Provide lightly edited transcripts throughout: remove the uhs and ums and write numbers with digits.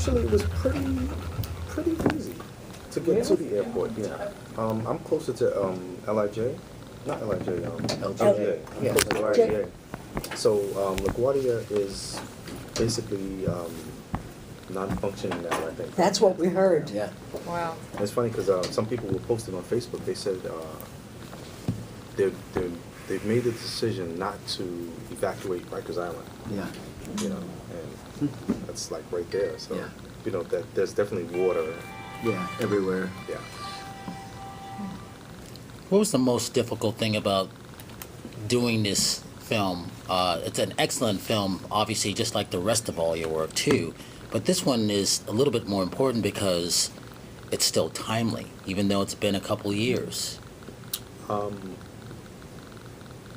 Actually, it was pretty easy to get to the airport. Yeah. I'm closer to LIJ, not LIJ. LGA. Yeah. Closer to LGA. So LaGuardia is basically non-functioning now, I think. That's what we heard. Yeah. Wow. And it's funny because some people were posting on Facebook. They said they've made the decision not to evacuate Rikers Island. Yeah. You know, and that's like right there. So Yeah. you know that there's definitely water. Yeah, everywhere. Yeah. What was the most difficult thing about doing this film? It's an excellent film, obviously, just like the rest of all your work, too. But this one is a little bit more important because it's still timely, even though it's been a couple years. I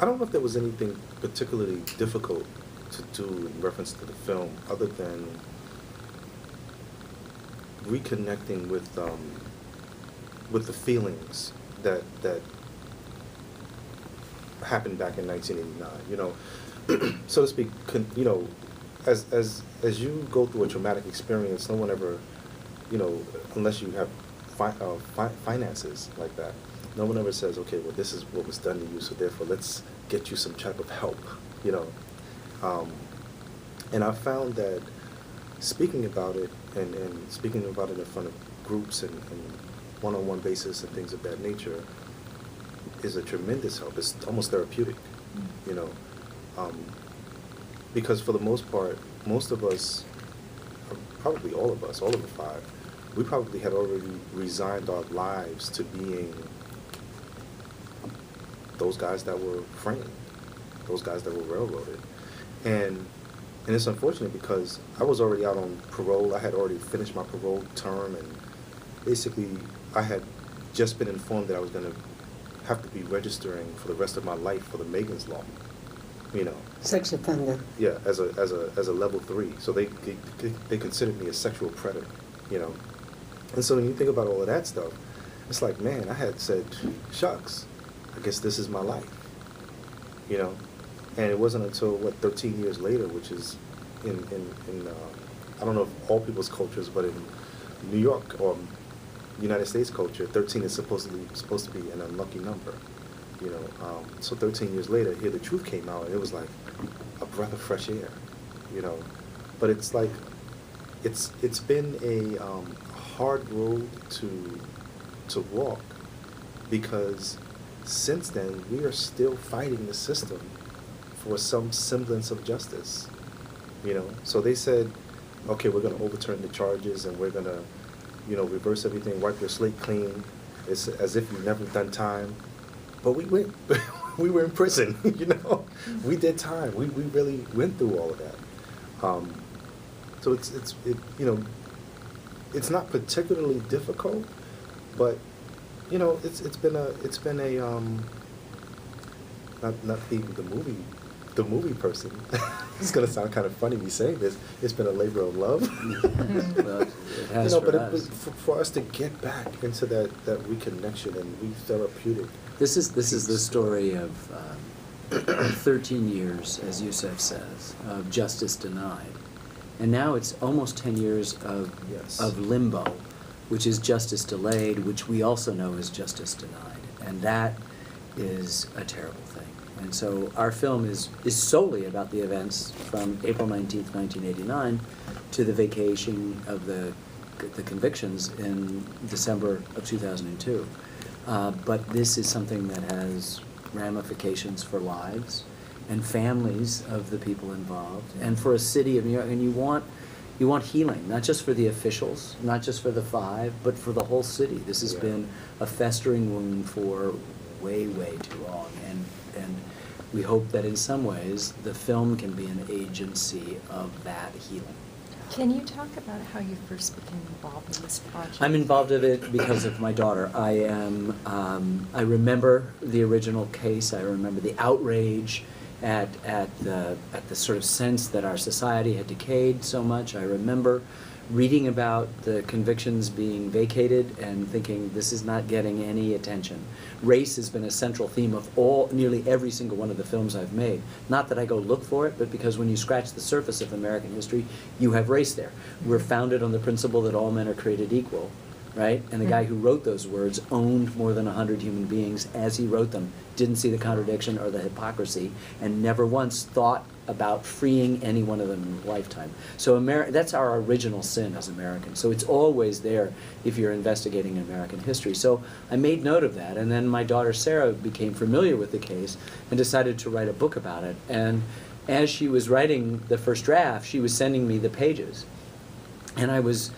don't know if there was anything particularly difficult to do in reference to the film, other than reconnecting with the feelings that happened back in 1989. You know, so to speak. You know, as you go through a traumatic experience, no one ever, you know, unless you have finances like that, no one ever says, okay, well, this is what was done to you, so therefore let's get you some type of help. You know, and I found that speaking about it and speaking about it in front of groups and one-on-one basis and things of that nature is a tremendous help. It's almost therapeutic, you know, because for the most part, most of us, probably all of us, all of the five, we probably had already resigned our lives to being those guys that were framed, those guys that were railroaded. And it's unfortunate because I was already out on parole. I had already finished my parole term, and basically I had just been informed that I was going to have to be registering for the rest of my life for the Megan's Law. You know. Sex offender. Yeah, as a level 3. So they considered me a sexual predator, you know. And so when you think about all of that stuff, it's like, man, I had said, shucks, I guess this is my life, you know. And it wasn't until, 13 years later, which is in I don't know if all people's cultures, but in New York or United States culture, 13 is supposed to be an unlucky number, you know. So 13 years later, here the truth came out, and it was like a breath of fresh air, you know. But it's like, it's been a hard road to walk, because since then we are still fighting the system for some semblance of justice, you know. So they said, okay, we're going to overturn the charges and we're going to, you know, reverse everything, wipe your slate clean. It's as if you've never done time. But we went, we were in prison, you know. We did time. We really went through all of that. So it's you know, it's not particularly difficult, but you know, it's been a not being the movie person. It's gonna sound kind of funny me saying this. It's been a labor of love. Well, it has, you know, for but us. it was for us to get back into that reconnection and re-therapeutic. This is the story of 13 years, as Yusef says, of justice denied. And now it's almost 10 years of limbo, which is justice delayed, which we also know is justice denied. And that is a terrible thing. And so our film is solely about the events from April 19th, 1989 to the vacation of the convictions in December of 2002. But this is something that has ramifications for lives and families of the people involved, and for a city of New York. And you want healing, not just for the officials, not just for the 5, but for the whole city. This has been a festering wound for way, way too long, and we hope that in some ways the film can be an agency of that healing. Can you talk about how you first became involved in this project? I'm involved in it because of my daughter. I remember the original case. I remember the outrage at the sort of sense that our society had decayed so much. I remember reading about the convictions being vacated and thinking this is not getting any attention. Race has been a central theme of nearly every single one of the films I've made. Not that I go look for it, but because when you scratch the surface of American history, you have race there. We're founded on the principle that all men are created equal, right? And the guy who wrote those words owned more than 100 human beings as he wrote them, didn't see the contradiction or the hypocrisy, and never once thought about freeing any one of them in a lifetime. So that's our original sin as Americans. So it's always there if you're investigating American history. So I made note of that, and then my daughter Sarah became familiar with the case and decided to write a book about it. And as she was writing the first draft, she was sending me the pages. And I was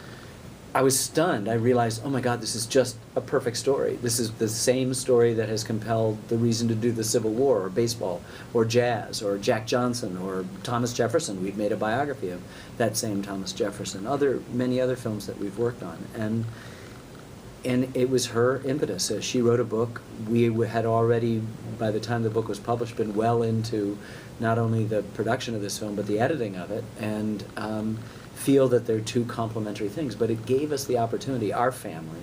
stunned. I realized, oh my God, this is just a perfect story. This is the same story that has compelled the reason to do the Civil War, or baseball, or jazz, or Jack Johnson, or Thomas Jefferson. We've made a biography of that same Thomas Jefferson. Many other films that we've worked on, and it was her impetus. She wrote a book. We had already, by the time the book was published, been well into not only the production of this film, but the editing of it, and feel that they're two complementary things. But it gave us the opportunity, our family,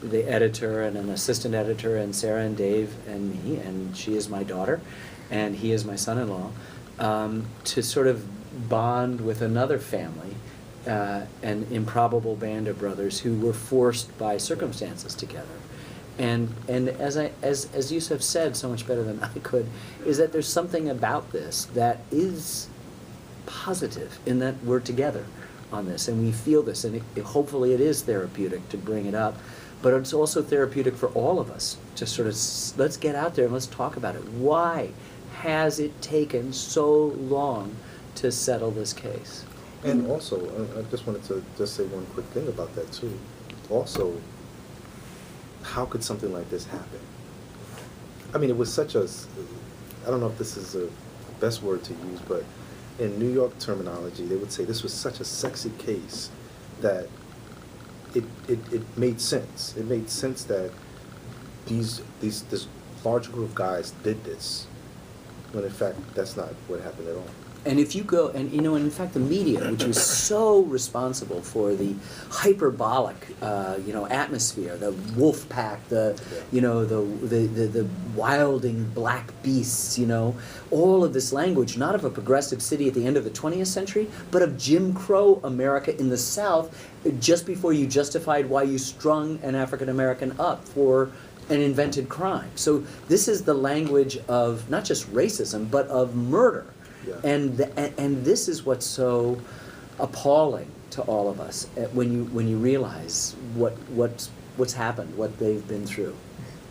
the editor and an assistant editor, and Sarah and Dave and me, and she is my daughter, and he is my son-in-law, to sort of bond with another family, an improbable band of brothers who were forced by circumstances together. And as Yusef said so much better than I could, is that there's something about this that is positive in that we're together on this, and we feel this, and hopefully it is therapeutic to bring it up, but it's also therapeutic for all of us to sort of, let's get out there and let's talk about it. Why has it taken so long to settle this case? And also, I just wanted to just say one quick thing about that too. Also, how could something like this happen? I mean, it was such a, I don't know if this is the best word to use, but in New York terminology, they would say this was such a sexy case that it made sense. It made sense that this large group of guys did this, when in fact that's not what happened at all. And if you go, and in fact the media, which was so responsible for the hyperbolic, atmosphere, the wolf pack, the wilding black beasts, all of this language, not of a progressive city at the end of the 20th century, but of Jim Crow America in the South, just before you justified why you strung an African American up for an invented crime. So this is the language of not just racism, but of murder. Yeah. And this is what's so appalling to all of us when you realize what's happened, what they've been through.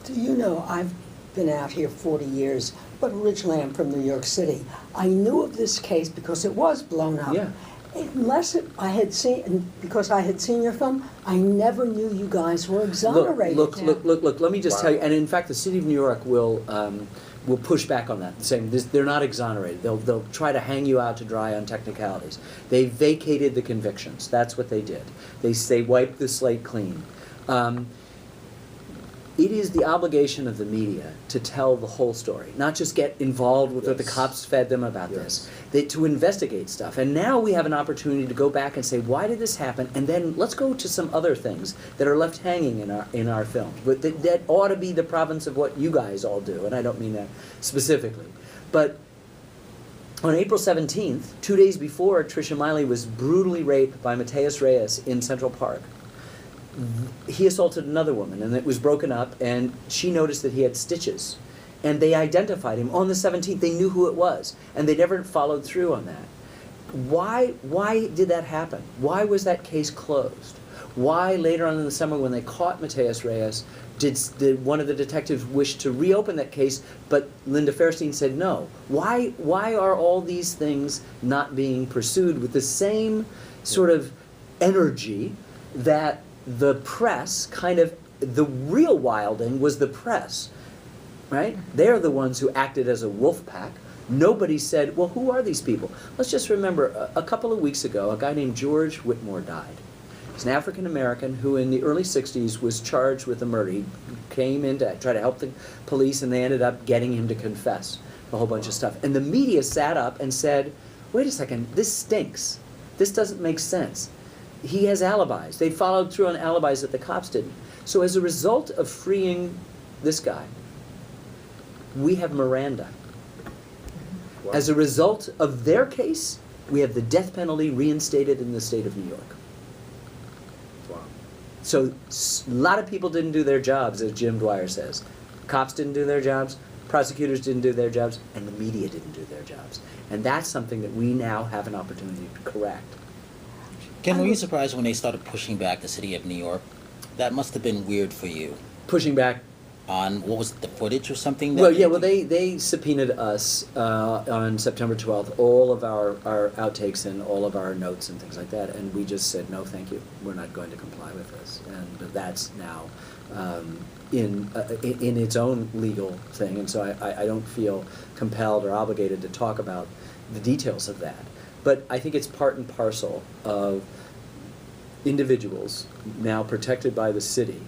Do you know, I've been out here 40 years, but originally I'm from New York City. I knew of this case because it was blown up. Yeah. Because I had seen your film, I never knew you guys were exonerated. Look, let me just tell you, and in fact the city of New York will push back on that, saying they're not exonerated. They'll try to hang you out to dry on technicalities. They vacated the convictions. That's what they did. They wiped the slate clean. It is the obligation of the media to tell the whole story, not just get involved with what the cops fed them about this, to investigate stuff. And now we have an opportunity to go back and say, why did this happen? And then let's go to some other things that are left hanging in our films. But that ought to be the province of what you guys all do, and I don't mean that specifically. But on April 17th, 2 days before Tricia Miley was brutally raped by Mateus Reyes in Central Park, he assaulted another woman, and it was broken up, and she noticed that he had stitches. And they identified him on the 17th. They knew who it was, and they never followed through on that. Why did that happen? Why was that case closed? Why later on in the summer, when they caught Mateus Reyes, did one of the detectives wish to reopen that case, but Linda Fairstein said no? Why are all these things not being pursued with the same sort of energy that the press the real wilding was the press, right? They're the ones who acted as a wolf pack. Nobody said, well, who are these people? Let's just remember, a couple of weeks ago, a guy named George Whitmore died. He's an African American who in the early 60s was charged with a murder. He came in to try to help the police, and they ended up getting him to confess a whole bunch of stuff. And the media sat up and said, wait a second, this stinks. This doesn't make sense. he has alibis. They followed through on alibis that the cops didn't. So as a result of freeing this guy, we have Miranda. Wow. As a result of their case, we have the death penalty reinstated in the state of New York. Wow. So a lot of people didn't do their jobs, as Jim Dwyer says. Cops didn't do their jobs, prosecutors didn't do their jobs, and the media didn't do their jobs. And that's something that we now have an opportunity to correct. Ken, were you surprised when they started pushing back the city of New York? That must have been weird for you. Pushing back. On, what was it, the footage or something? Well, yeah, well, they subpoenaed us on September 12th, all of our outtakes and all of our notes and things like that, and we just said, no, thank you, we're not going to comply with this. And that's now in its own legal thing, and so I don't feel compelled or obligated to talk about the details of that. But I think it's part and parcel of individuals now protected by the city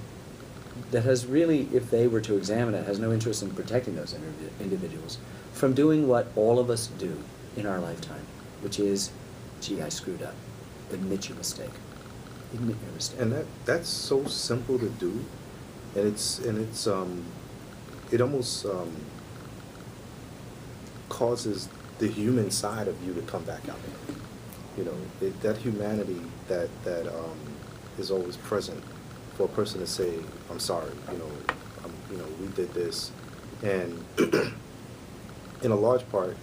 that has really, if they were to examine it, has no interest in protecting those individuals from doing what all of us do in our lifetime, which is, gee, I screwed up. Admit your mistake. Admit your mistake. And that's so simple to do, and it almost causes the human side of you to come back out. You know, that humanity that is always present for a person to say, I'm sorry, we did this. And in a large part,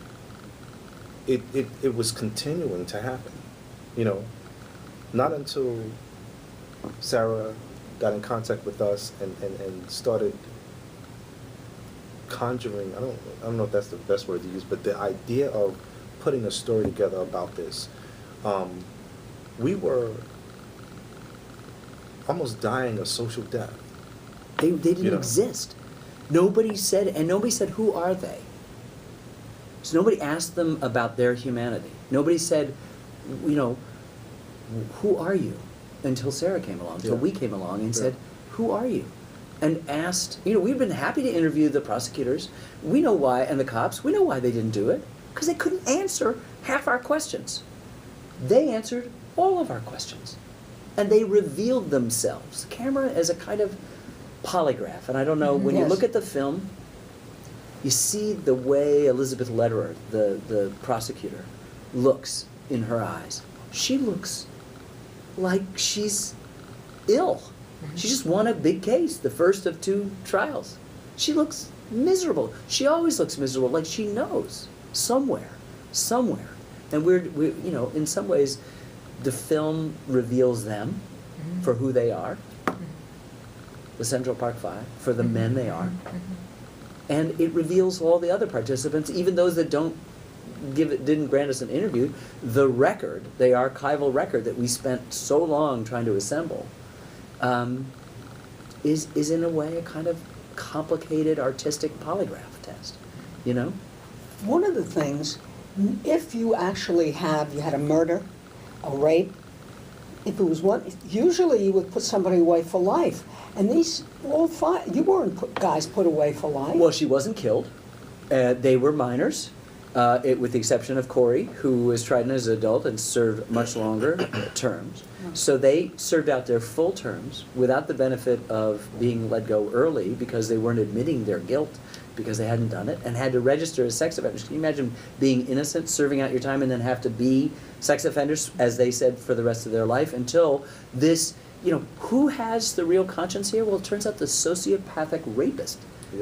it was continuing to happen. You know, not until Sarah got in contact with us and started conjuring, I don't know if that's the best word to use, but the idea of putting a story together about this, we were almost dying a social death. They didn't exist. Nobody said, who are they? So nobody asked them about their humanity. Nobody said, who are you? Until Sarah came along, until we came along and said, who are you? And asked, we've been happy to interview the prosecutors. We know why, and the cops, we know why they didn't do it. Because they couldn't answer half our questions. They answered all of our questions. And they revealed themselves. The camera is a kind of polygraph. And I don't know, when you look at the film, you see the way Elizabeth Lederer, the prosecutor, looks in her eyes. She looks like she's ill. She just won a big case, the first of 2 trials. She looks miserable. She always looks miserable, like she knows somewhere. And we're in some ways, the film reveals them for who they are, the Central Park Five, for the men they are, and it reveals all the other participants, even those that didn't grant us an interview. The record, the archival record that we spent so long trying to assemble, is in a way a kind of complicated artistic polygraph test, One of the things, if you actually you had a murder, a rape, if it was one, usually you would put somebody away for life. And these, all 5, you weren't guys put away for life. Well, she wasn't killed. They were minors, with the exception of Corey, who was tried as an adult and served much longer terms. So they served out their full terms without the benefit of being let go early because they weren't admitting their guilt because they hadn't done it and had to register as sex offenders. Can you imagine being innocent, serving out your time, and then have to be sex offenders, as they said, for the rest of their life until this, who has the real conscience here? Well, it turns out the sociopathic rapist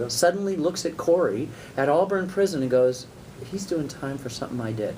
suddenly looks at Corey at Auburn Prison and goes, he's doing time for something I did.